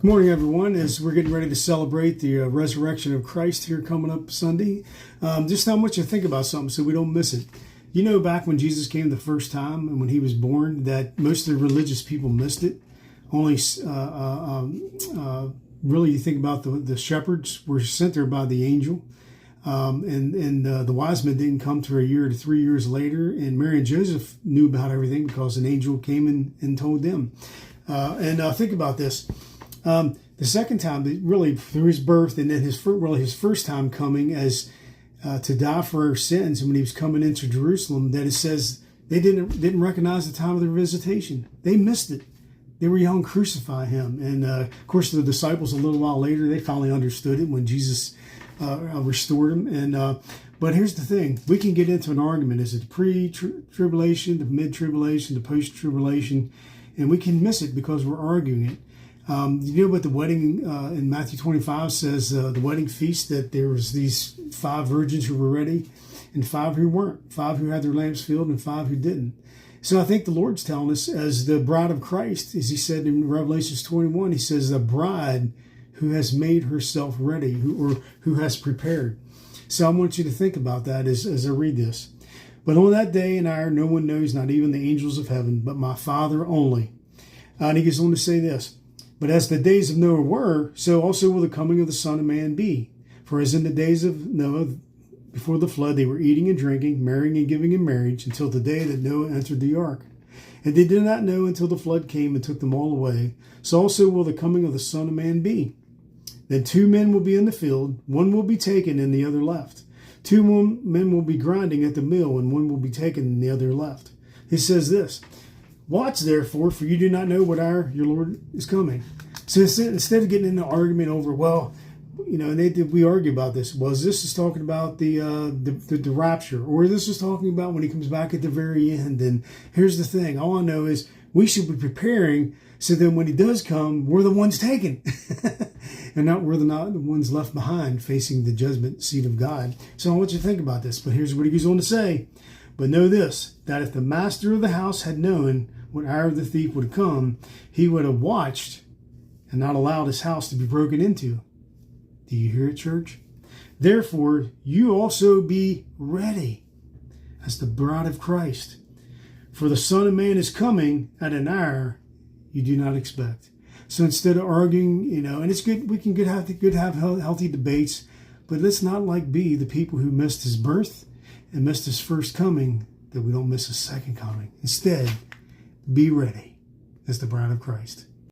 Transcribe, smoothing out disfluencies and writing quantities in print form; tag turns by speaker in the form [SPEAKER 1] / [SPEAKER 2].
[SPEAKER 1] Good morning, everyone. As we're getting ready to celebrate the resurrection of Christ here coming up Sunday, just not much to think about something so we don't miss it. You know, back when Jesus came the first time and when he was born, that most of the religious people missed it. Only, really, you think about the shepherds were sent there by the angel, and the wise men didn't come to a year to 3 years later. And Mary and Joseph knew about everything because an angel came and told them. Think about this. The second time, really through his birth, and then his first time coming as to die for our sins, and when he was coming into Jerusalem, that it says they didn't recognize the time of their visitation. They missed it. They were young, crucify him, and of course the disciples a little while later they finally understood it when Jesus restored them. But here's the thing: we can get into an argument: is it the pre-tribulation, the mid-tribulation, the post-tribulation, and we can miss it because we're arguing it. You know what the wedding in Matthew 25 says, the wedding feast, that there was these 5 virgins who were ready and 5 who weren't, 5 who had their lamps filled and 5 who didn't. So I think the Lord's telling us as the bride of Christ, as he said in Revelations 21, he says the bride who has made herself ready, who has prepared. So I want you to think about that as I read this. But on that day and hour, no one knows, not even the angels of heaven, but my Father only. And he goes on to say this. But as the days of Noah were, so also will the coming of the Son of Man be. For as in the days of Noah, before the flood, they were eating and drinking, marrying and giving in marriage, until the day that Noah entered the ark. And they did not know until the flood came and took them all away. So also will the coming of the Son of Man be. Then 2 men will be in the field, one will be taken and the other left. 2 men will be grinding at the mill, and one will be taken and the other left. He says this. Watch, therefore, for you do not know what hour your Lord is coming. So instead of getting into an argument over, well, you know, and we argue about this. Well, this is talking about the rapture, or this is talking about when he comes back at the very end. And here's the thing: all I know is we should be preparing so that when he does come, we're the ones taken, and we're not the ones left behind facing the judgment seat of God. So I want you to think about this. But here's what he goes on to say: but know this, that if the master of the house had known what hour the thief would come, he would have watched and not allowed his house to be broken into. Do you hear it, church? Therefore, you also be ready as the bride of Christ. For the Son of Man is coming at an hour you do not expect. So instead of arguing, you know, and it's good, we can have healthy debates, but let's not be the people who missed his birth and missed his first coming, that we don't miss his second coming. Instead, be ready as the bride of Christ.